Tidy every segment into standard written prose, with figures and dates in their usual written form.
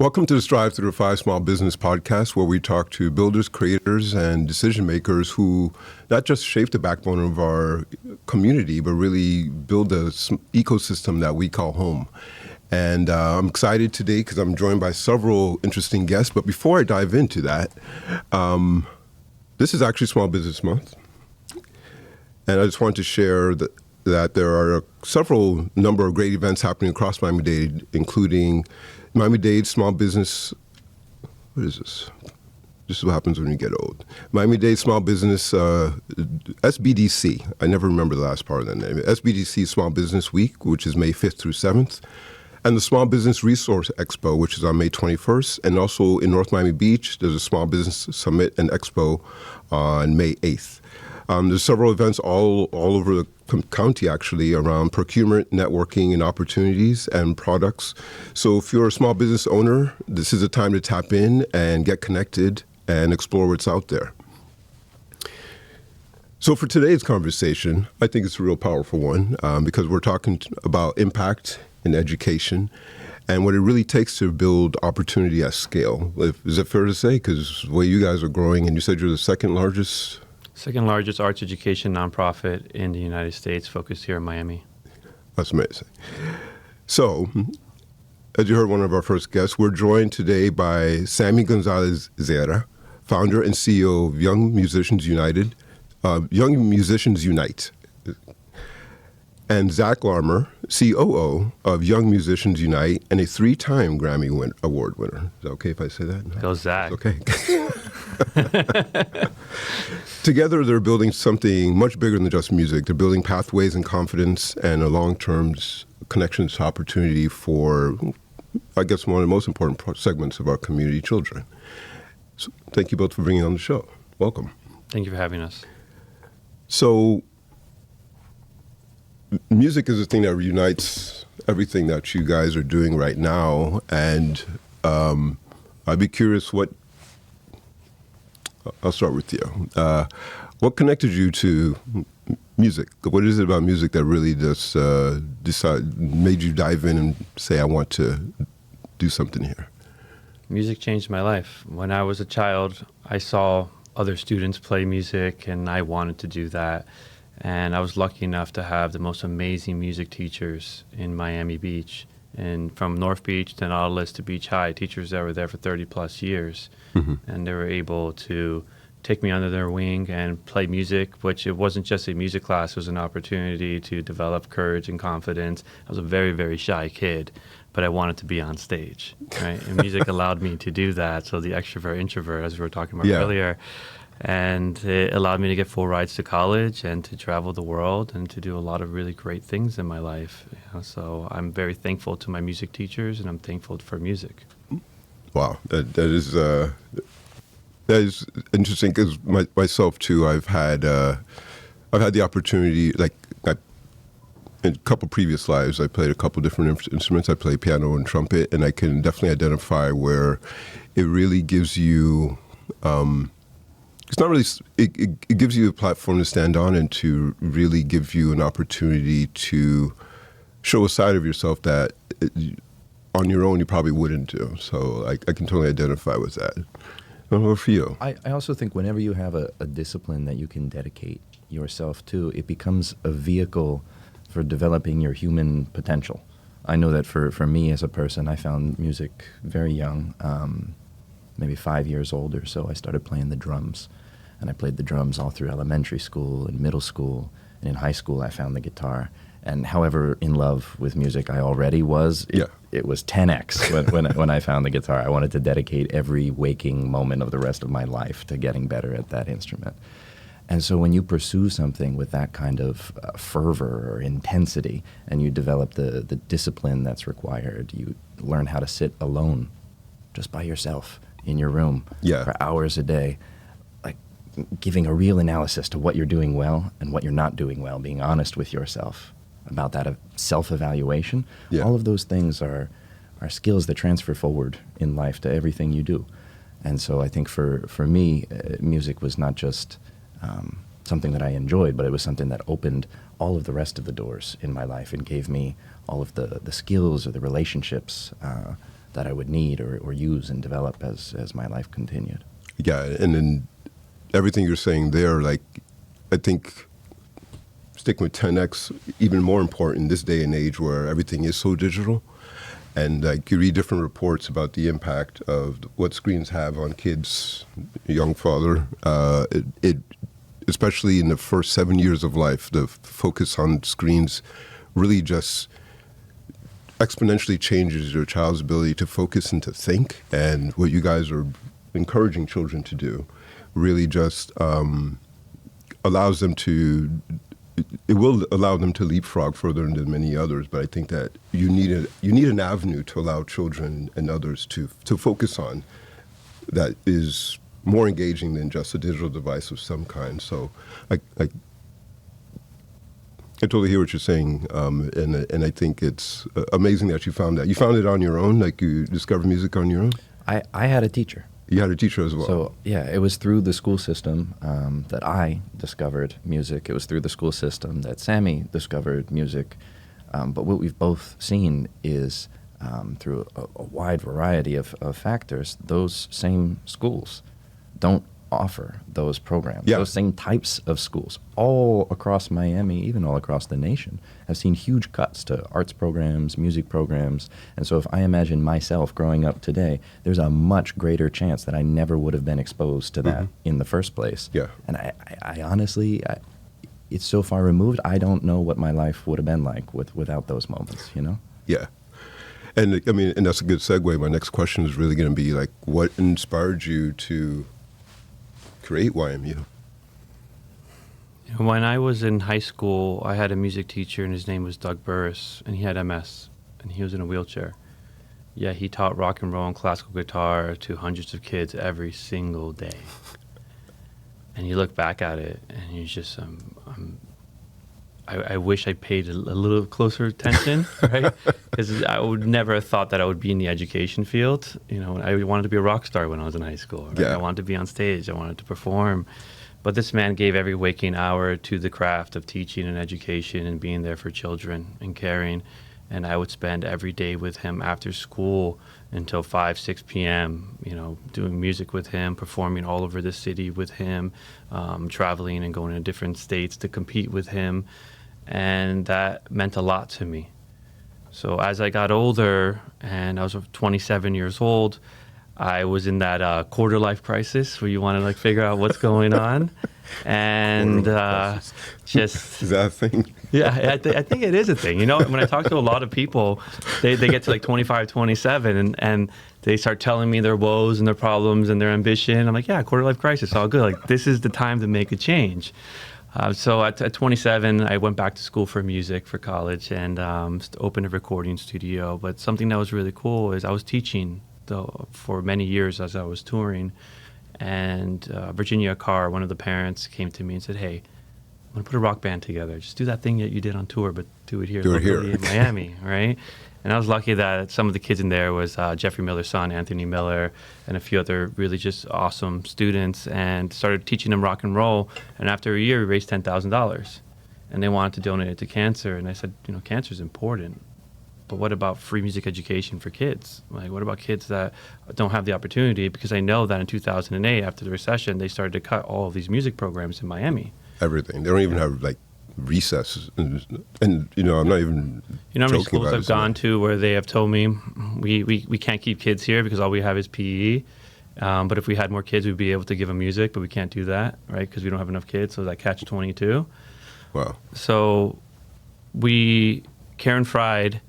Welcome to the Strive Through the Five Small Business podcast, where we talk to builders, creators, and decision makers who not just shape the backbone of our community, but really build the ecosystem that we call home. And I'm excited today because I'm joined by several interesting guests. But before I dive into that, this is actually Small Business Month. And I just wanted to share that there are several number of great events happening across Miami-Dade, including Miami-Dade Small Business, what is this? This is what happens when you get old. Miami-Dade Small Business, SBDC. I never remember the last part of that name. SBDC Small Business Week, which is May 5th through 7th. And the Small Business Resource Expo, which is on May 21st. And also in North Miami Beach, there's a Small Business Summit and Expo on May 8th. There's several events all over the county, actually, around procurement, networking, and opportunities and products. So if you're a small business owner, this is a time to tap in and get connected and explore what's out there. So for today's conversation, I think it's a real powerful one because we're talking about impact in education and what it really takes to build opportunity at scale. Is it fair to say? Because the way you guys are growing, and you said you're the second largest arts education nonprofit in the United States, focused here in Miami. That's amazing. So, as you heard one of our first guests, we're joined today by Sammy Gonzalez Zeira, founder and CEO of Young Musicians Unite, and Zach Larmer, COO of Young Musicians Unite, and a 3-time Grammy Award winner. Is that okay if I say that? No. Go Zach. Okay. Together, they're building something much bigger than just music. They're building pathways and confidence and a long-term connections to opportunity for, I guess, one of the most important segments of our community, children. So thank you both for bringing on the show. Welcome. Thank you for having us. So, music is a thing that reunites everything that you guys are doing right now. And I'd be curious I'll start with you. What connected you to music? What is it about music that really just made you dive in and say, I want to do something here? Music changed my life. When I was a child, I saw other students play music, and I wanted to do that. And I was lucky enough to have the most amazing music teachers in Miami Beach. And from North Beach to Nautilus to Beach High, teachers that were there for 30 plus years. Mm-hmm. And they were able to take me under their wing and play music, which it wasn't just a music class, it was an opportunity to develop courage and confidence. I was a very, very shy kid, but I wanted to be on stage, right? And music allowed me to do that. So the extrovert, introvert, as we were talking about earlier, and it allowed me to get full rides to college and to travel the world and to do a lot of really great things in my life. So I'm very thankful to my music teachers, and I'm thankful for music. Wow, that is interesting because myself too. I've had the opportunity, in a couple previous lives, I played a couple different instruments. I play piano and trumpet, and I can definitely identify where it really gives you. It's not really. It gives you a platform to stand on and to really give you an opportunity to show a side of yourself that on your own you probably wouldn't do. So I can totally identify with that. What for you? I also think whenever you have a discipline that you can dedicate yourself to, it becomes a vehicle for developing your human potential. I know that for me as a person, I found music very young. Maybe 5 years old or so, I started playing the drums. And I played the drums all through elementary school and middle school. And in high school, I found the guitar. And however in love with music I already was, it was 10x when I found the guitar. I wanted to dedicate every waking moment of the rest of my life to getting better at that instrument. And so when you pursue something with that kind of fervor or intensity, and you develop the discipline that's required, you learn how to sit alone, just by yourself, in your room for hours a day, like giving a real analysis to what you're doing well and what you're not doing well, being honest with yourself about that self-evaluation. All of those things are skills that transfer forward in life to everything you do. And so I think for me, music was not just something that I enjoyed, but it was something that opened all of the rest of the doors in my life and gave me all of the skills or the relationships that I would need or use and develop as my life continued. Yeah, and then everything you're saying there, like, I think sticking with 10X, even more important in this day and age where everything is so digital. And like you read different reports about the impact of what screens have on kids, young father. It especially in the first 7 years of life, the focus on screens really just exponentially changes your child's ability to focus and to think. And what you guys are encouraging children to do really just allows them to, it will allow them to leapfrog further than many others. But I think that you need an avenue to allow children and others to focus on that is more engaging than just a digital device of some kind. So I totally hear what you're saying, and I think it's amazing that you found that. You found it on your own, like you discovered music on your own? I had a teacher. You had a teacher as well. So, yeah, it was through the school system that I discovered music. It was through the school system that Sammy discovered music. But what we've both seen is through a wide variety of factors, those same schools don't offer those programs. Yeah. Those same types of schools all across Miami, even all across the nation, have seen huge cuts to arts programs, music programs. And so if I imagine myself growing up today, there's a much greater chance that I never would have been exposed to that in the first place. Yeah. And I honestly, it's so far removed, I don't know what my life would have been like without those moments, you know? Yeah. And I mean, and that's a good segue. My next question is really going to be like, what inspired you to create YMU? When I was in high school, I had a music teacher, and his name was Doug Burris, and he had MS, and he was in a wheelchair. Yeah, he taught rock and roll and classical guitar to hundreds of kids every single day. And you look back at it, and you just, I wish I paid a little closer attention, right? Because I would never have thought that I would be in the education field. You know, I wanted to be a rock star when I was in high school. Right? Yeah. I wanted to be on stage. I wanted to perform. But this man gave every waking hour to the craft of teaching and education and being there for children and caring. And I would spend every day with him after school until 5, 6 p.m., you know, doing music with him, performing all over the city with him, traveling and going to different states to compete with him. And that meant a lot to me. So as I got older and I was 27 years old, I was in that quarter life crisis where you want to like figure out what's going on. And just... Is that a thing? Yeah, I think it is a thing. You know, when I talk to a lot of people, they get to like 25, 27, and they start telling me their woes and their problems and their ambition. I'm like, yeah, quarter life crisis, all good. Like, this is the time to make a change. So at 27, I went back to school for music for college and opened a recording studio. But something that was really cool is I was teaching for many years as I was touring. And Virginia Carr, one of the parents, came to me and said, hey, I'm going to put a rock band together. Just do that thing that you did on tour, but do it here locally in Miami, right? And I was lucky that some of the kids in there was Jeffrey Miller's son, Anthony Miller, and a few other really just awesome students, and started teaching them rock and roll. And after a year, we raised $10,000. And they wanted to donate it to cancer. And I said, you know, cancer is important. But what about free music education for kids? Like, what about kids that don't have the opportunity? Because I know that in 2008, after the recession, they started to cut all of these music programs in Miami. Everything. They don't even have, like, recess. And you know, I'm not even You know how many joking schools about I've gone to where they have told me, we can't keep kids here because all we have is PE. But if we had more kids, we'd be able to give them music, but we can't do that, right? Because we don't have enough kids. So that catch-22. Wow. So Karen Fried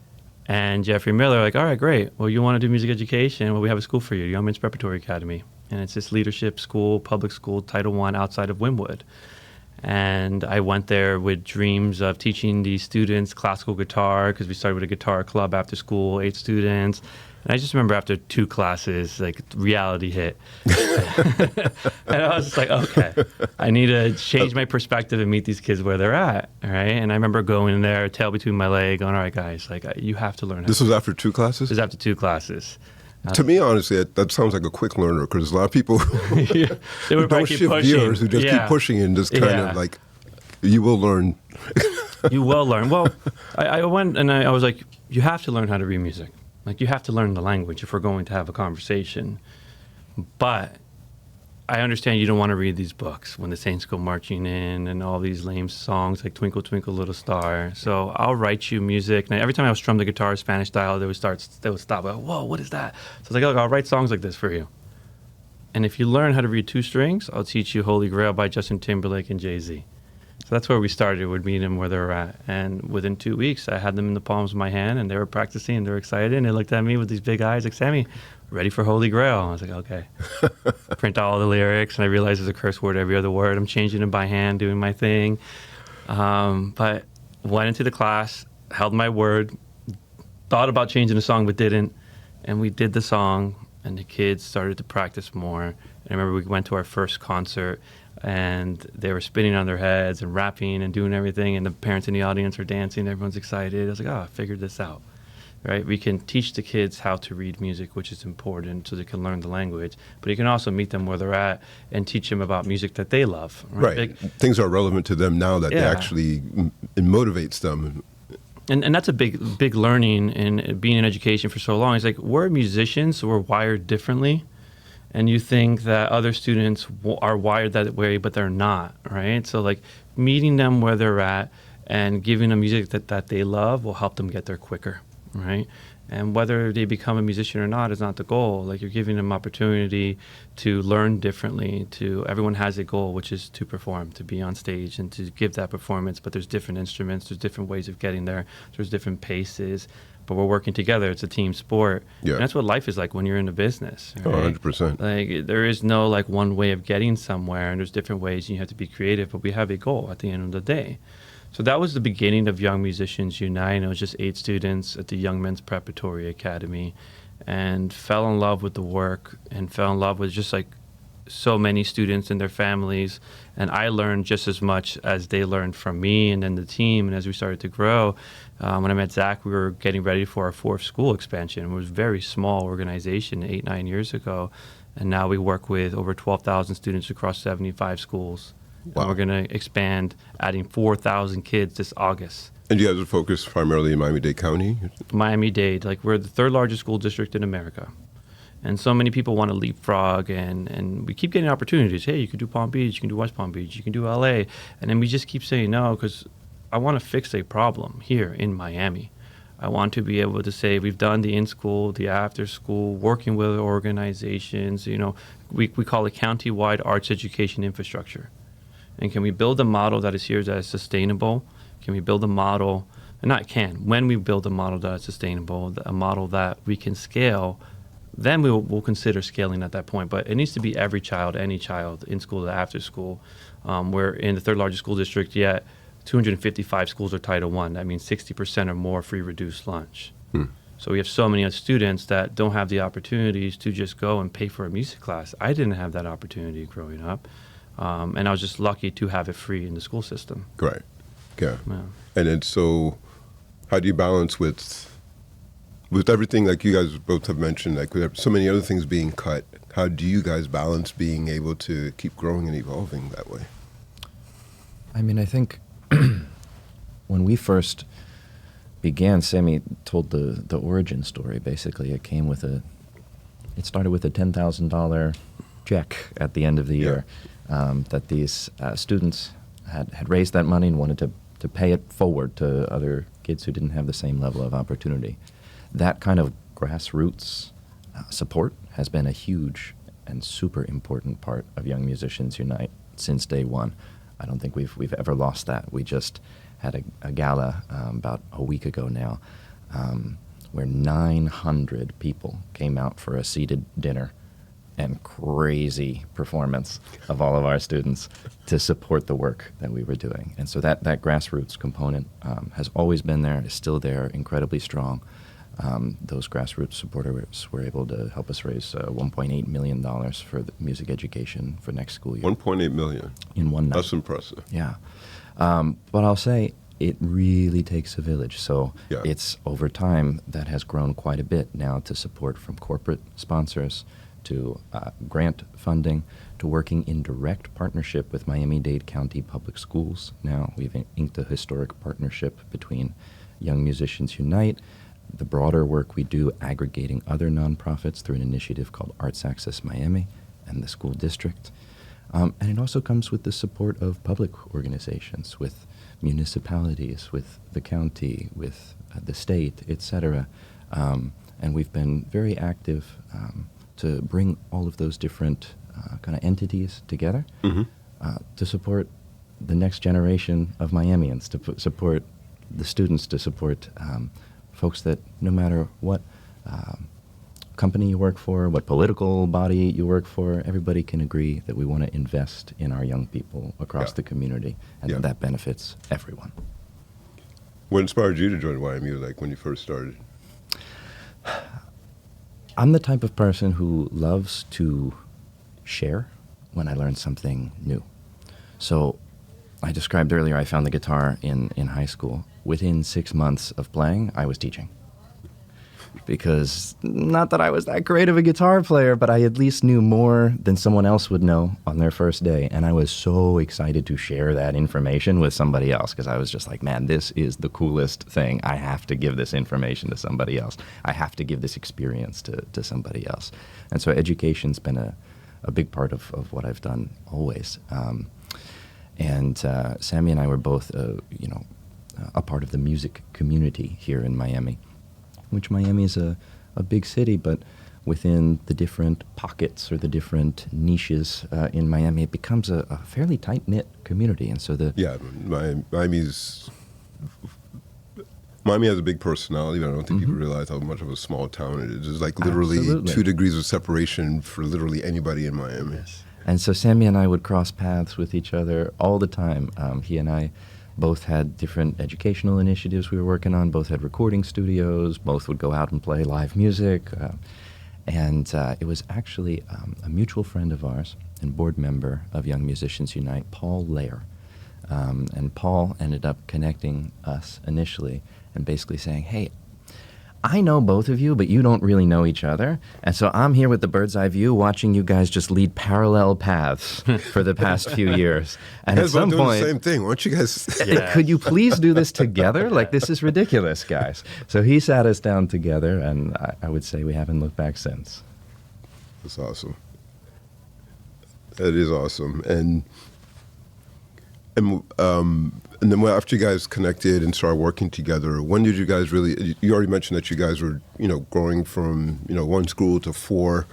and Jeffrey Miller are like, all right, great. Well, you want to do music education? Well, we have a school for you, Young Men's Preparatory Academy. And it's this leadership school, public school, Title I outside of Wynwood. And I went there with dreams of teaching these students classical guitar because we started with a guitar club after school, 8 students. And I just remember after 2 classes, like, reality hit. And I was just like, okay, I need to change my perspective and meet these kids where they're at, all right? And I remember going in there, tail between my leg, going, all right, guys, like, you have to learn how This was after 2 classes? This was after 2 classes. To me, honestly, that sounds like a quick learner because a lot of people Yeah, they were who don't shift gears, who just keep pushing and just kind of like, you will learn. You will learn. Well, I went and I was like, you have to learn how to read music. Like, you have to learn the language if we're going to have a conversation. But I understand you don't want to read these books when the Saints go marching in and all these lame songs like Twinkle, Twinkle, Little Star. So I'll write you music. And every time I would strum the guitar Spanish style, they would stop. Like, whoa, what is that? So I was like, look, I'll write songs like this for you. And if you learn how to read two strings, I'll teach you Holy Grail by Justin Timberlake and Jay-Z. So that's where we started. We'd meet them where they were at. And within 2 weeks, I had them in the palms of my hand, and they were practicing, and they were excited. And they looked at me with these big eyes like, Sammy, ready for Holy Grail? I was like, okay. Print all the lyrics, and I realized there's a curse word every other word. I'm changing them by hand, doing my thing. But went into the class, held my word, thought about changing the song, but didn't. And we did the song, and the kids started to practice more. And I remember we went to our first concert, and they were spinning on their heads and rapping and doing everything, and the parents in the audience are dancing. Everyone's excited. I was like, I figured this out, right? We can teach the kids how to read music, which is important so they can learn the language, but you can also meet them where they're at and teach them about music that they love. Right. Things are relevant to them now that they actually, it motivates them. And that's a big learning in being in education for so long. It's like, we're musicians, so we're wired differently. And you think that other students are wired that way, but they're not, right? So like, meeting them where they're at and giving them music that they love will help them get there quicker, right? And whether they become a musician or not is not the goal. Like, you're giving them opportunity to learn differently. Everyone has a goal, which is to perform, to be on stage and to give that performance. But there's different instruments, there's different ways of getting there, there's different paces. But we're working together. It's a team sport. Yeah. And that's what life is like when you're in a business. Right? 100%. Like, there is no like one way of getting somewhere, and there's different ways, and you have to be creative, but we have a goal at the end of the day. So that was the beginning of Young Musicians Unite. It was just 8 students at the Young Men's Preparatory Academy, and fell in love with the work and fell in love with just like so many students and their families. And I learned just as much as they learned from me and then the team. And as we started to grow, when I met Zach, we were getting ready for our 4th school expansion. It was a very small organization 8-9 years ago. And now we work with over 12,000 students across 75 schools. Wow. And we're going to expand, adding 4,000 kids this August. And you guys are focused primarily in Miami-Dade County? Miami-Dade. Like, we're the 3rd largest school district in America. And so many people want to leapfrog, and we keep getting opportunities. Hey, you can do Palm Beach, you can do West Palm Beach, you can do LA. And then we just keep saying no, because I want to fix a problem here in Miami. I want to be able to say we've done the in-school, the after-school, working with organizations. You know, we call it county-wide arts education infrastructure. And can we build a model that is here that is sustainable? Can we build a model, and not can, when we build a model that is sustainable, a model that we can scale, then we'll consider scaling at that point. But it needs to be every child, any child, in school to after school. We're in the 3rd largest school district, yet 255 schools are Title I. That means 60% or more free reduced lunch. So we have so many students that don't have the opportunities to just go and pay for a music class. I didn't have that opportunity growing up. And I was just lucky to have it free in the school system. Right. Yeah. And then so how do you balance with everything, like you guys both have mentioned, like with so many other things being cut, how do you guys balance being able to keep growing and evolving that way? I mean, I think when we first began, Sammy told the origin story. Basically, it started with a $10,000 check at the end of the year that these students had raised that money and wanted to pay it forward to other kids who didn't have the same level of opportunity. That kind of grassroots support has been a huge and super important part of Young Musicians Unite since day one. I don't think we've ever lost that. We just had a gala about a week ago now where 900 people came out for a seated dinner and crazy performance of all of our students to support the work that we were doing. And so that grassroots component has always been there, is still there, incredibly strong. Those grassroots supporters were able to help us raise $1.8 million for the music education for next school year. $1.8 million? In one night. That's impressive. Yeah. But I'll say it really takes a village. So it's over time that has grown quite a bit now to support from corporate sponsors to grant funding to working in direct partnership with Miami-Dade County Public Schools. Now we've inked a historic partnership between Young Musicians Unite the broader work we do aggregating other nonprofits through an initiative called Arts Access Miami and the school district. And it also comes with the support of public organizations, with municipalities, with the county, with the state, etc. And we've been very active to bring all of those different kind of entities together to support the next generation of Miamians, to support the students, to support folks that no matter what company you work for, what political body you work for, everybody can agree that we want to invest in our young people across the community, and that benefits everyone. What inspired you to join YMU, like when you first started? I'm the type of person who loves to share when I learn something new. So I described earlier I found the guitar in high school. Within 6 months of playing, I was teaching. Because not that I was that great of a guitar player, but I at least knew more than someone else would know on their first day. And I was so excited to share that information with somebody else because I was just like, man, this is the coolest thing. I have to give this information to somebody else. I have to give this experience to somebody else. And so education's been a big part of what I've done always. And Sammy and I were both, a part of the music community here in Miami, which Miami is a big city, but within the different pockets or the different niches in Miami, it becomes a fairly tight-knit community. And so Miami has a big personality, but I don't think people realize how much of a small town it is. There's like literally 2 degrees of separation for literally anybody in Miami. Yes. And so Sammy and I would cross paths with each other all the time. He and I both had different educational initiatives we were working on, both had recording studios, both would go out and play live music. And it was actually a mutual friend of ours and board member of Young Musicians Unite, Paul Lair. And Paul ended up connecting us initially and basically saying, hey, I know both of you, but you don't really know each other. And so I'm here with the bird's eye view watching you guys just lead parallel paths for the past few years. And you at guys some doing point, the same thing, weren't you guys? could you please do this together? Like, this is ridiculous, guys. So he sat us down together, and I would say we haven't looked back since. That's awesome. That is awesome. And then after you guys connected and started working together, when did you guys really, you already mentioned that you guys were, growing from, 1 school to 4.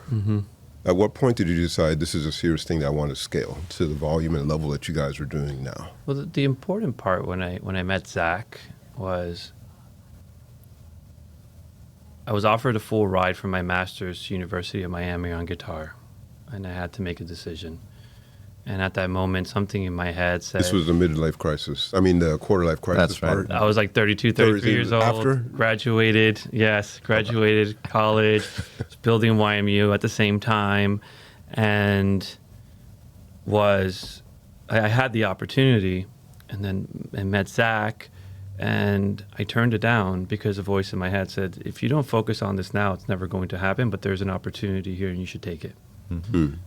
At what point did you decide this is a serious thing that I want to scale to the volume and level that you guys are doing now? Well, the important part when I met Zach was I was offered a full ride for my master's University of Miami on guitar, and I had to make a decision. And at that moment, something in my head said... This was the midlife crisis. I mean, the quarter-life crisis. That's right. Part. I was like 32, 33 years old. After? Graduated college, was building YMU at the same time, and I had the opportunity, and then I met Zach, and I turned it down because a voice in my head said, if you don't focus on this now, it's never going to happen, but there's an opportunity here and you should take it.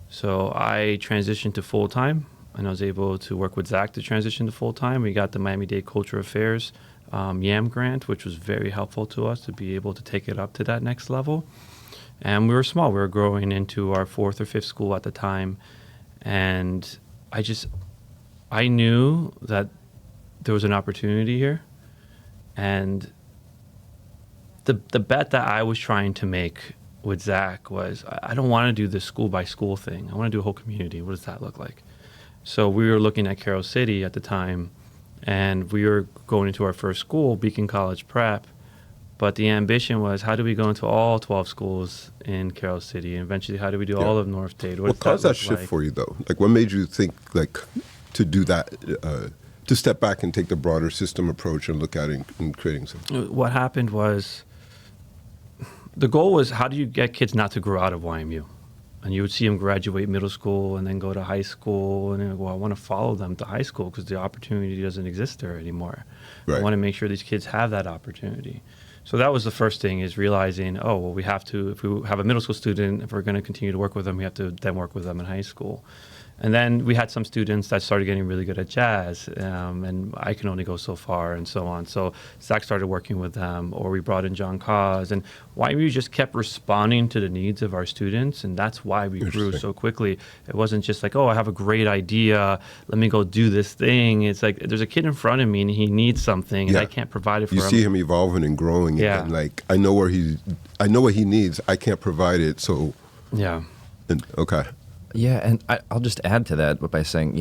So I transitioned to full-time, and I was able to work with Zach to transition to full-time. We got the Miami-Dade Cultural Affairs YAM grant, which was very helpful to us to be able to take it up to that next level. And we were small. We were growing into our 4th or 5th school at the time. And I knew that there was an opportunity here. And the bet that I was trying to make with Zach was, I don't want to do this school by school thing. I want to do a whole community. What does that look like? So we were looking at Carroll City at the time, and we were going into our first school, Beacon College Prep. But the ambition was, how do we go into all 12 schools in Carroll City? And eventually, how do we do all of North Dade? What caused that shift for you, though? Like, what made you think, to do that, to step back and take the broader system approach and look at it and creating something? What happened was, the goal was, how do you get kids not to grow out of YMU? And you would see them graduate middle school and then go to high school. And then, well, I want to follow them to high school because the opportunity doesn't exist there anymore. Right. I want to make sure these kids have that opportunity. So that was the first thing, is realizing, if we have a middle school student, if we're going to continue to work with them, we have to then work with them in high school. And then we had some students that started getting really good at jazz, and I can only go so far, and so on. So Zach started working with them, or we brought in John Cause, and YMU just kept responding to the needs of our students, and that's why we grew so quickly. It wasn't just like, oh, I have a great idea, let me go do this thing. It's like there's a kid in front of me, and he needs something, and I can't provide it for him. You see him evolving and growing, and like I know what he needs. I can't provide it, so okay. Yeah, and I'll just add to that by saying,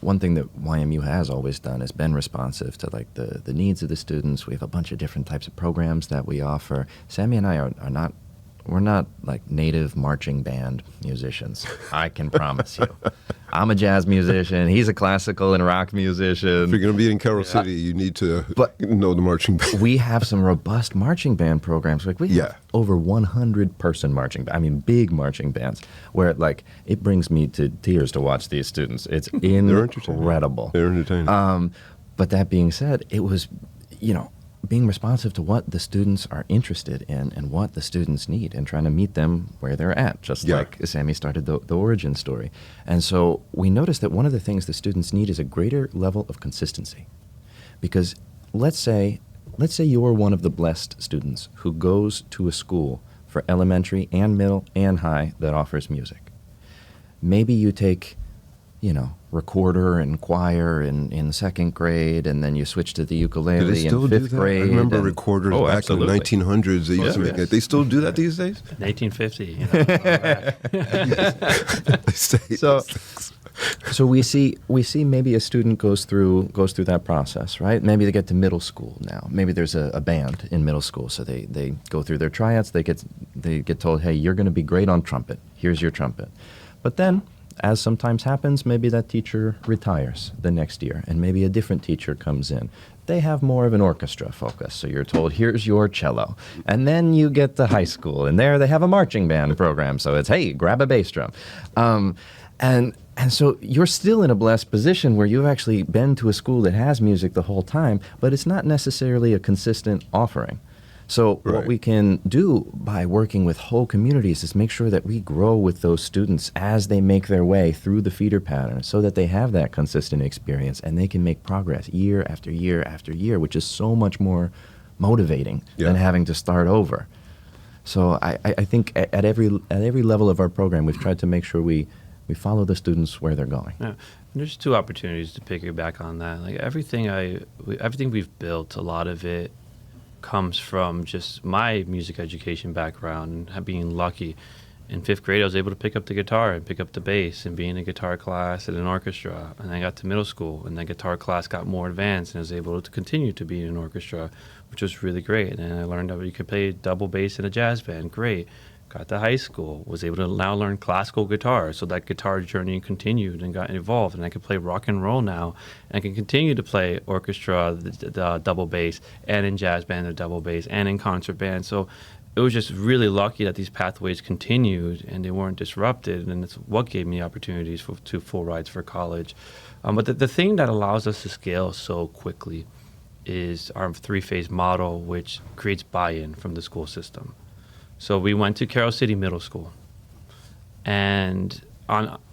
one thing that YMU has always done is been responsive to like the needs of the students. We have a bunch of different types of programs that we offer. Sammy and I we're not like native marching band musicians. I can promise you. I'm a jazz musician. He's a classical and rock musician. If you're going to be in Carroll City, you need to know the marching band. We have some robust marching band programs. Like we have over 100-person marching band. I mean, big marching bands where like it brings me to tears to watch these students. It's incredible. They're entertaining. But that being said, it was, being responsive to what the students are interested in and what the students need and trying to meet them where they're at, just like Sammy started the origin story. And so we noticed that one of the things the students need is a greater level of consistency. Because let's say you're one of the blessed students who goes to a school for elementary and middle and high that offers music. Maybe you take recorder and choir in second grade, and then you switch to the ukulele in fifth grade. I remember recorders back in the 1900s. They used to make it. They still do that these days? 1950. So we see maybe a student goes through that process, right? Maybe they get to middle school now. Maybe there's a band in middle school, so they go through their tryouts. They get told, hey, you're going to be great on trumpet. Here's your trumpet. But then, as sometimes happens, maybe that teacher retires the next year, and maybe a different teacher comes in. They have more of an orchestra focus, so you're told, here's your cello. And then you get to high school, and there they have a marching band program, so it's, hey, grab a bass drum. And so you're still in a blessed position where you've actually been to a school that has music the whole time, but it's not necessarily a consistent offering. So what we can do by working with whole communities is make sure that we grow with those students as they make their way through the feeder pattern so that they have that consistent experience and they can make progress year after year after year, which is so much more motivating than having to start over. So I think at every level of our program, we've tried to make sure we follow the students where they're going. Yeah. And there's two opportunities to piggyback on that. Like everything we've built, a lot of it comes from just my music education background and being lucky. In fifth grade, I was able to pick up the guitar and pick up the bass and be in a guitar class at an orchestra. And I got to middle school, and that guitar class got more advanced, and I was able to continue to be in an orchestra, which was really great. And I learned that you could play double bass in a jazz band. Great. Got to high school, was able to now learn classical guitar, so that guitar journey continued and got involved, and I can play rock and roll now, and I can continue to play orchestra, the double bass, and in jazz band, the double bass, and in concert band. So it was just really lucky that these pathways continued and they weren't disrupted, and it's what gave me opportunities to full rides for college. But the thing that allows us to scale so quickly is our three-phase model, which creates buy-in from the school system. So we went to Carroll City Middle School, and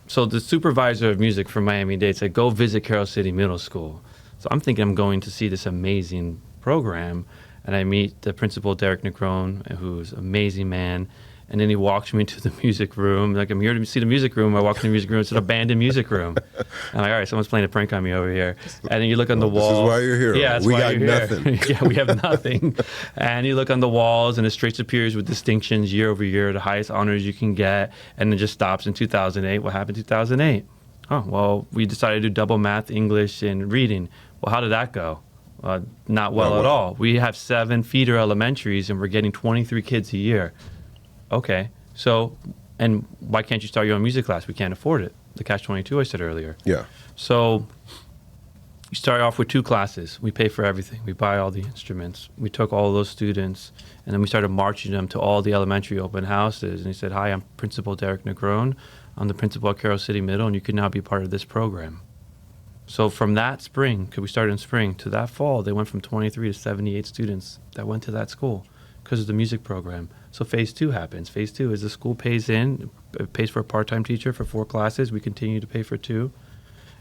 so the supervisor of music from Miami-Dade said, go visit Carroll City Middle School. So I'm thinking I'm going to see this amazing program, and I meet the principal, Derek Negron, who's an amazing man, and then he walks me to the music room. Like, I'm here to see the music room. I walk in the music room. It's an abandoned music room. I'm like, all right, someone's playing a prank on me over here. And then you look on the wall. This is why you're here. Yeah, that's we why got you're nothing. Here. Yeah, we have nothing. And you look on the walls, and it straight superiors with distinctions year over year, the highest honors you can get, and it just stops in 2008. What happened in 2008? Oh, well, we decided to do double math, English, and reading. Well, how did that go? Not well at all. We have 7 feeder elementaries, and we're getting 23 kids a year. Okay. So, and why can't you start your own music class? We can't afford it. The catch-22 I said earlier. Yeah. So you start off with 2 classes. We pay for everything. We buy all the instruments. We took all those students, and then we started marching them to all the elementary open houses. And he said, hi, I'm Principal Derek Negron. I'm the principal at Carroll City Middle, and you can now be part of this program. So from that spring, because we started in spring, to that fall, they went from 23 to 78 students that went to that school. because of the music program. So phase 2 happens. Phase 2 is the school pays for a part-time teacher for 4 classes. We continue to pay for 2.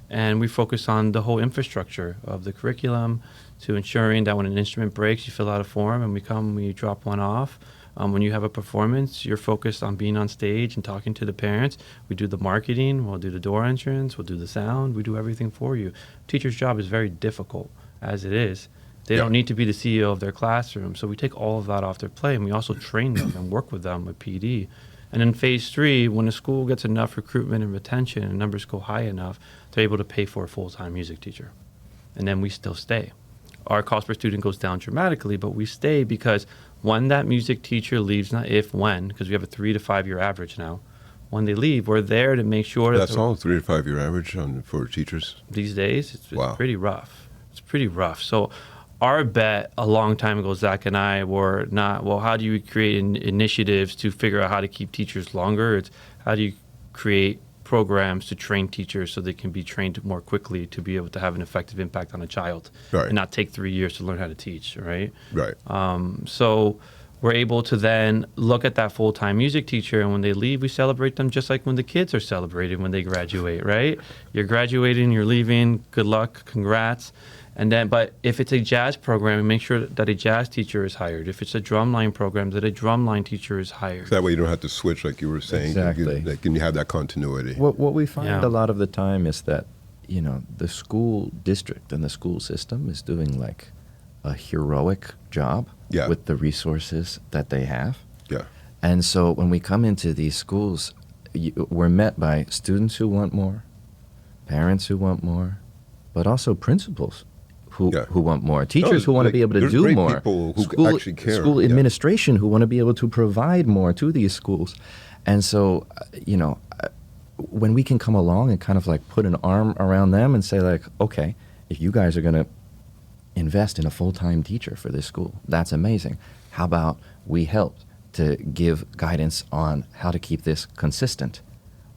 And we focus on the whole infrastructure of the curriculum to ensuring that when an instrument breaks, you fill out a form and we drop one off. When you have a performance, you're focused on being on stage and talking to the parents. We do the marketing, we'll do the door entrance, we'll do the sound, we do everything for you. Teacher's job is very difficult as it is. They don't need to be the CEO of their classroom. So we take all of that off their plate, and we also train them and work with them with PD. And in phase 3, when a school gets enough recruitment and retention and numbers go high enough, they're able to pay for a full-time music teacher. And then we still stay. Our cost per student goes down dramatically, but we stay because when that music teacher leaves, not if, when, because we have a 3 to 5 year average now. When they leave, we're there to make sure that's all 3 to 5 year average for teachers these days. It's wow. pretty rough. It's pretty rough. So our bet a long time ago, Zach and I, were not, well, how do you create initiatives to figure out how to keep teachers longer? It's how do you create programs to train teachers so they can be trained more quickly to be able to have an effective impact on a child, right, and not take 3 years to learn how to teach, right? Right. So we're able to then look at that full-time music teacher, and when they leave, we celebrate them just like when the kids are celebrated when they graduate, right? You're graduating, you're leaving, good luck, congrats. And then, but if it's a jazz program, we make sure that a jazz teacher is hired. If it's a drumline program, that a drumline teacher is hired. So that way you don't have to switch, like you were saying. Exactly. You have that continuity. What we find a lot of the time is that, you know, the school district and the school system is doing like a heroic job with the resources that they have. Yeah. And so when we come into these schools, we're met by students who want more, parents who want more, but also principals who want more, teachers who want to be able to do great more, people who actually care. School administration who want to be able to provide more to these schools. And so, you know, when we can come along and kind of like put an arm around them and say like, okay, if you guys are going to invest in a full-time teacher for this school, that's amazing. How about we help to give guidance on how to keep this consistent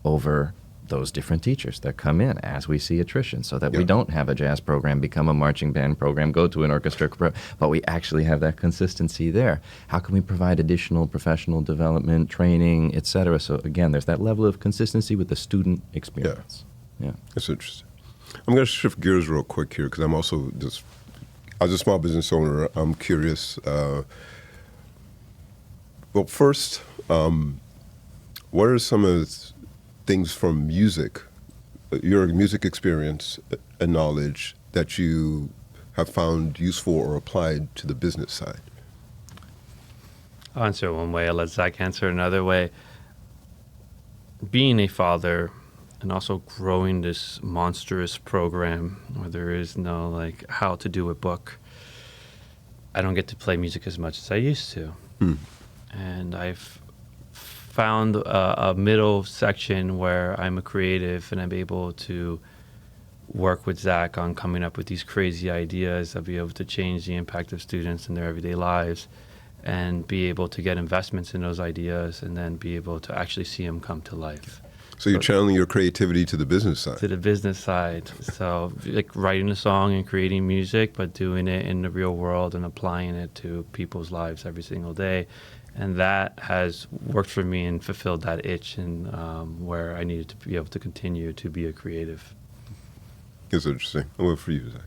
over those different teachers that come in as we see attrition, so that we don't have a jazz program become a marching band program, go to an orchestra, but we actually have that consistency there. How can we provide additional professional development, training, etc.? So again, there's that level of consistency with the student experience. Yeah. That's interesting. I'm going to shift gears real quick here because I'm also just, as a small business owner, I'm curious. Well, first, what are some of the things from music, your music experience and knowledge that you have found useful or applied to the business side? I'll answer one way. I'll let Zach answer another way. Being a father and also growing this monstrous program where there is no like how to do a book, I don't get to play music as much as I used to. And I've found a middle section where I'm a creative and I'm able to work with Zach on coming up with these crazy ideas that be able to change the impact of students in their everyday lives and be able to get investments in those ideas and then be able to actually see them come to life. So you're channeling your creativity to the business side. To the business side. So like writing a song and creating music, but doing it in the real world and applying it to people's lives every single day. And that has worked for me and fulfilled that itch and where I needed to be able to continue to be a creative. It's interesting. What for you, Zach?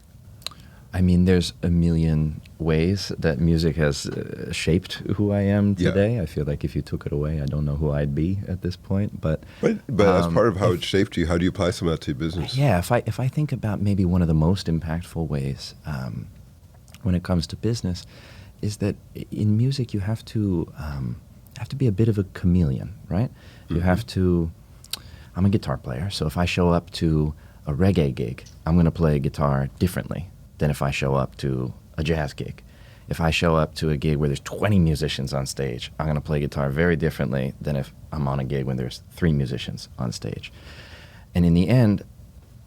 I mean, there's a million ways that music has shaped who I am today. I feel like if you took it away, I don't know who I'd be at this point. But as part of how it shaped you, how do you apply some of that to your business? Yeah, if I think about maybe one of the most impactful ways when it comes to business, is that in music you have to be a bit of a chameleon, right? Mm-hmm. You have to. I'm a guitar player, so if I show up to a reggae gig, I'm going to play guitar differently than if I show up to a jazz gig. If I show up to a gig where there's 20 musicians on stage, I'm going to play guitar very differently than if I'm on a gig when there's 3 musicians on stage. And in the end,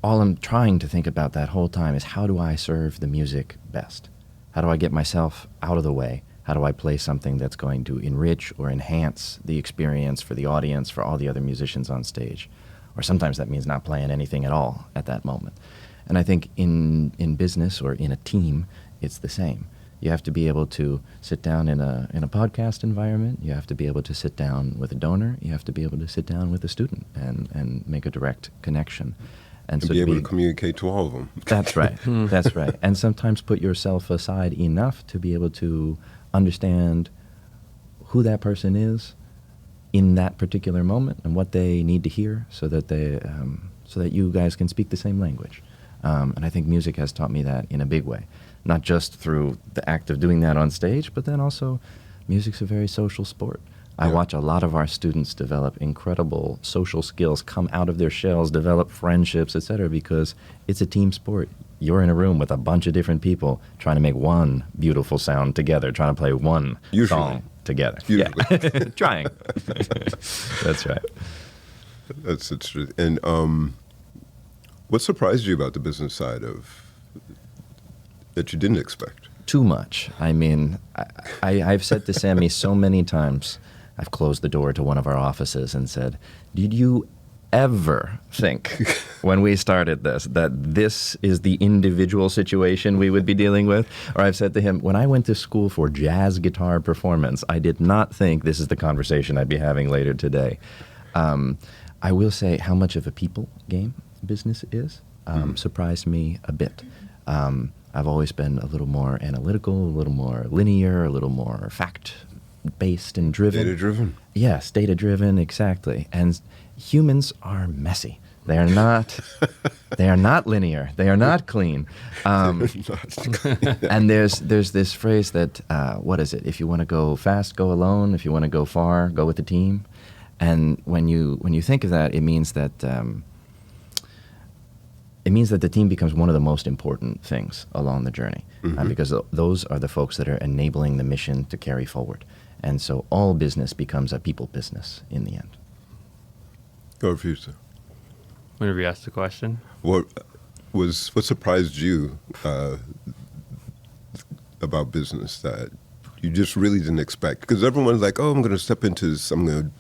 all I'm trying to think about that whole time is how do I serve the music best? How do I get myself out of the way? How do I play something that's going to enrich or enhance the experience for the audience, for all the other musicians on stage? Or sometimes that means not playing anything at all at that moment. And I think in business or in a team, it's the same. You have to be able to sit down in a podcast environment. You have to be able to sit down with a donor. You have to be able to sit down with a student and make a direct connection. And so be able to communicate to all of them. That's right. That's right. And sometimes put yourself aside enough to be able to understand who that person is in that particular moment and what they need to hear, so that so that you guys can speak the same language. And I think music has taught me that in a big way, not just through the act of doing that on stage, but then also music's a very social sport. I watch a lot of our students develop incredible social skills, come out of their shells, develop friendships, etc., because it's a team sport. You're in a room with a bunch of different people trying to make one beautiful sound together, trying to play one song together. Usually. Yeah. Trying. That's right. That's true. And what surprised you about the business side that you didn't expect? Too much. I mean, I've said to Sammy so many times, I've closed the door to one of our offices and said, did you ever think when we started this that this is the individual situation we would be dealing with? Or I've said to him, when I went to school for jazz guitar performance, I did not think this is the conversation I'd be having later today. I will say how much of a people game business is surprised me a bit. I've always been a little more analytical, a little more linear, a little more fact-based and driven. Data-driven. Yes, data-driven, exactly. And humans are messy. They are not. They are not linear. They are not clean. And there's this phrase that what is it? If you want to go fast, go alone. If you want to go far, go with the team. And when you think of that, it means that. It means that the team becomes one of the most important things along the journey, because those are the folks that are enabling the mission to carry forward. And so all business becomes a people business in the end. Go for you, sir. Whenever you ask the question. What surprised you about business that you just really didn't expect? Because everyone's like, oh, I'm going to step into this, and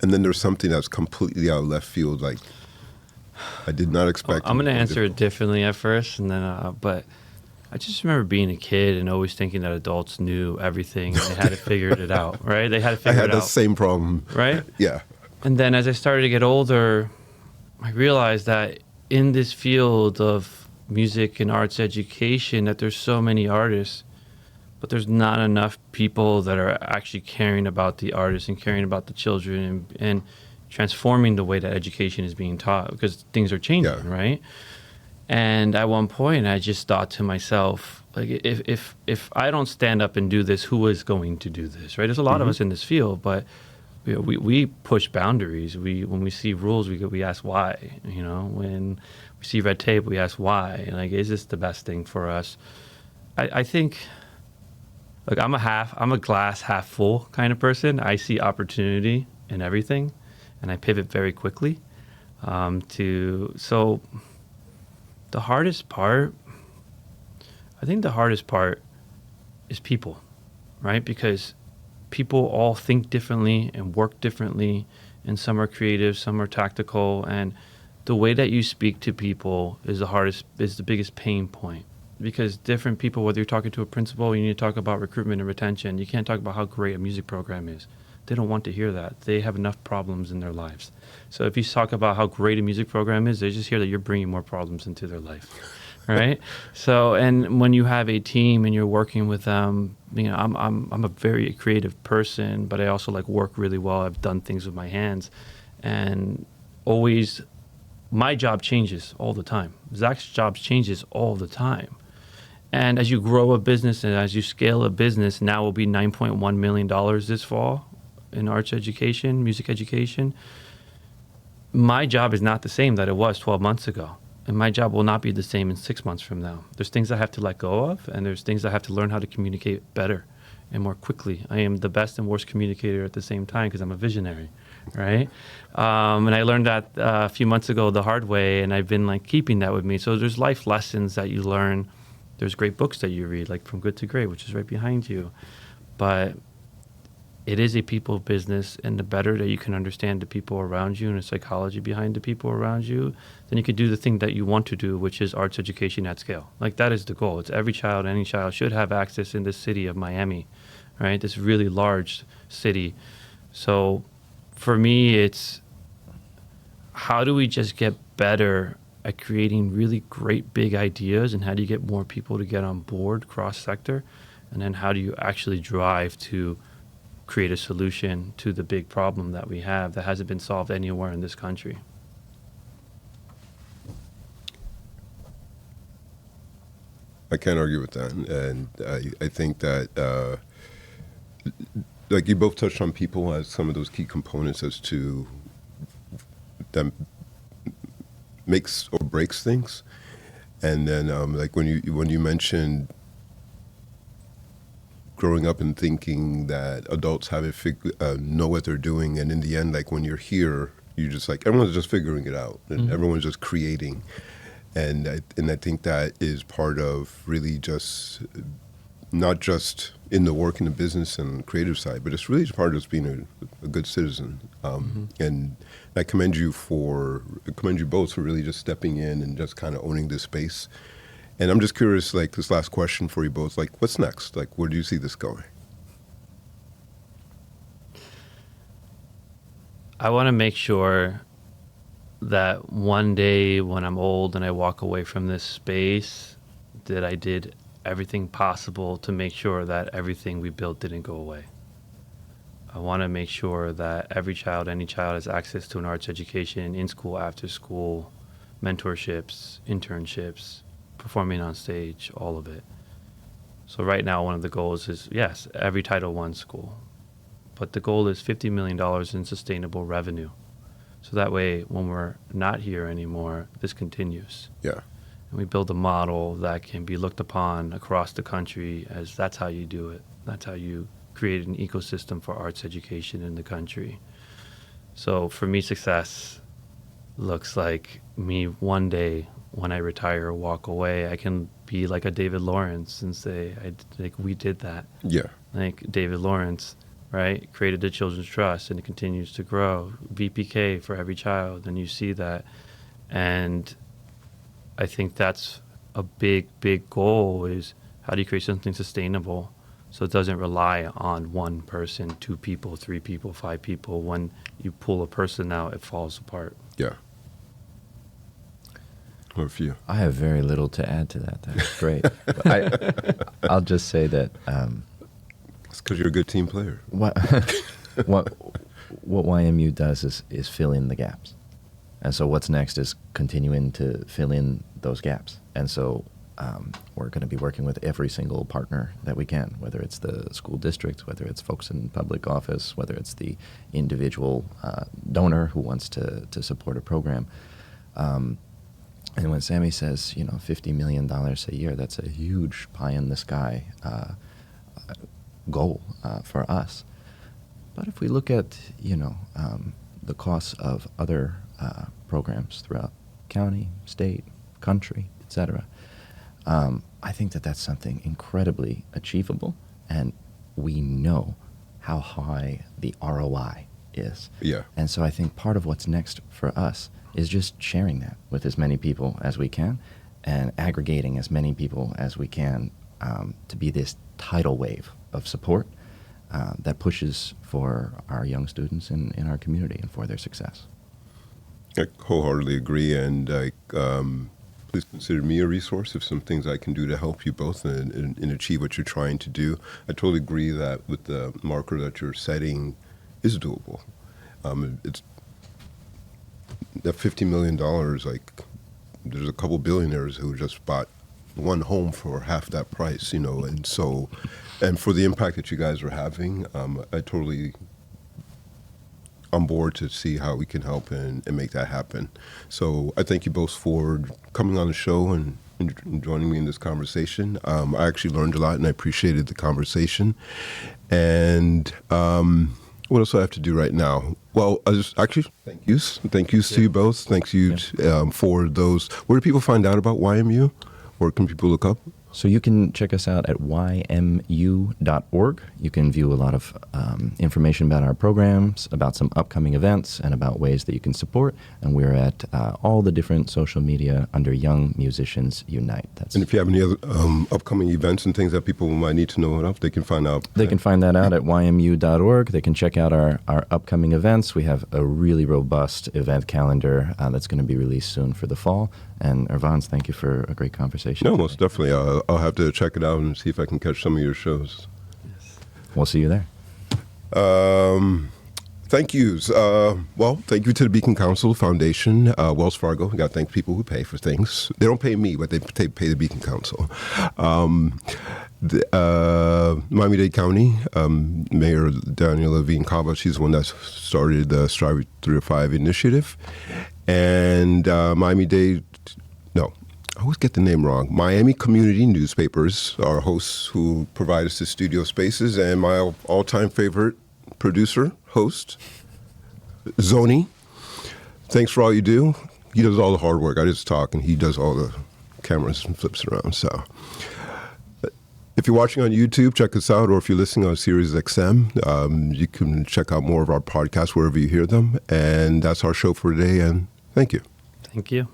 then there's something that's completely out of left field, like, I did not expect. I'm going to answer it differently at first, and then, but I just remember being a kid and always thinking that adults knew everything and they had to figure it out, right? They had to figure it out. I had the same problem. Right? Yeah. And then as I started to get older, I realized that in this field of music and arts education, that there's so many artists, but there's not enough people that are actually caring about the artists and caring about the children and transforming the way that education is being taught, because things are changing, right? And at one point, I just thought to myself, like, if I don't stand up and do this, who is going to do this, right? There's a lot of us in this field, but we push boundaries. When we see rules, we ask why. You know, when we see red tape, we ask why. Like, is this the best thing for us? I think, like, I'm a glass half full kind of person. I see opportunity in everything, and I pivot very quickly. So the hardest part, I think the hardest part is people, right? Because people all think differently and work differently, and some are creative, some are tactical, and the way that you speak to people is the biggest pain point. Because different people, whether you're talking to a principal, you need to talk about recruitment and retention. You can't talk about how great a music program is. They don't want to hear that. They have enough problems in their lives. So if you talk about how great a music program is, they just hear that you're bringing more problems into their life, right? So, and when you have a team and you're working with them, you know, I'm a very creative person, but I also like work really well. I've done things with my hands, and always, my job changes all the time. Zach's job changes all the time. And as you grow a business and as you scale a business, now will be $9.1 million this fall in arts education, music education. My job is not the same that it was 12 months ago. And my job will not be the same in 6 months from now. There's things I have to let go of, and there's things I have to learn how to communicate better and more quickly. I am the best and worst communicator at the same time because I'm a visionary, right? And I learned that a few months ago the hard way, and I've been like keeping that with me. So there's life lessons that you learn. There's great books that you read, like From Good to Great, which is right behind you. But it is a people business, and the better that you can understand the people around you and the psychology behind the people around you, then you can do the thing that you want to do, which is arts education at scale. Like, that is the goal. It's every child, any child should have access in this city of Miami, right? This really large city. So for me, it's how do we just get better at creating really great big ideas, and how do you get more people to get on board cross-sector? And then how do you actually drive to create a solution to the big problem that we have that hasn't been solved anywhere in this country? I can't argue with that. And I think that, like, you both touched on people as some of those key components as to that makes or breaks things. And then, like, when you mentioned growing up and thinking that adults haven't know what they're doing, and in the end, like, when you're here, you just, like, everyone's just figuring it out, and everyone's just creating. And I think that is part of really just not just in the work in the business and creative side, but it's really part of just being a good citizen. And I commend you both for really just stepping in and just kind of owning this space. And I'm just curious, like, this last question for you both, like, what's next? Like, where do you see this going? I want to make sure that one day when I'm old and I walk away from this space, that I did everything possible to make sure that everything we built didn't go away. I want to make sure that every child, any child, has access to an arts education in school, after school, mentorships, internships, performing on stage, all of it. So right now, one of the goals is, yes, every Title I school. But the goal is $50 million in sustainable revenue. So that way, when we're not here anymore, this continues. Yeah. And we build a model that can be looked upon across the country as that's how you do it. That's how you create an ecosystem for arts education in the country. So for me, success looks like me one day when I retire or walk away, I can be like a David Lawrence and say, like, we did that. Yeah. Like David Lawrence, right? Created the Children's Trust, and it continues to grow. VPK for every child, and you see that. And I think that's a big, big goal, is how do you create something sustainable so it doesn't rely on one person, 2 people, 3 people, 5 people. When you pull a person out, it falls apart. Yeah. What for you? I have very little to add to that. That's great. But I'll just say that It's because you're a good team player. what YMU does is fill in the gaps. And so what's next is continuing to fill in those gaps. And so we're going to be working with every single partner that we can, whether it's the school district, whether it's folks in public office, whether it's the individual donor who wants to support a program. And when Sammy says, $50 million a year, that's a huge pie in the sky goal for us. But if we look at, the costs of other programs throughout county, state, country, etc., I think that that's something incredibly achievable, and we know how high the ROI is. Yeah. And so I think part of what's next for us is just sharing that with as many people as we can and aggregating as many people as we can to be this tidal wave of support that pushes for our young students in our community and for their success. I wholeheartedly agree, and please consider me a resource if some things I can do to help you both and achieve what you're trying to do. I totally agree that with the marker that you're setting is doable. It's that $50 million, like, there's a couple billionaires who just bought one home for half that price, and so, and for the impact that you guys are having, I totally on board to see how we can help and make that happen. So I thank you both for coming on the show and joining me in this conversation. I actually learned a lot, and I appreciated the conversation. And what else do I have to do right now? Well, thank yous. Thank yous to you both. Thank you for those. Where do people find out about YMU? Where can people look up? So you can check us out at ymu.org. You can view a lot of information about our programs, about some upcoming events, and about ways that you can support. And we're at all the different social media under Young Musicians Unite. And if you have any other upcoming events and things that people might need to know about, they can find out. They can find that out at ymu.org. They can check out our upcoming events. We have a really robust event calendar that's going to be released soon for the fall. And Irvans, thank you for a great conversation. No, today. most definitely. I'll have to check it out and see if I can catch some of your shows. Yes. We'll see you there. Thank yous. Well, thank you to the Beacon Council Foundation, Wells Fargo. We got to thank people who pay for things. They don't pay me, but they pay the Beacon Council. Miami-Dade County, Mayor Daniel Levine Cava, she's the one that started the Strive 305 initiative. And Miami-Dade, no, I always get the name wrong. Miami Community Newspapers, our hosts who provide us the studio spaces, and my all-time favorite producer, host, Zoni. Thanks for all you do. He does all the hard work. I just talk, and he does all the cameras and flips around. So, if you're watching on YouTube, check us out. Or if you're listening on Sirius XM, you can check out more of our podcasts wherever you hear them. And that's our show for today. And thank you. Thank you.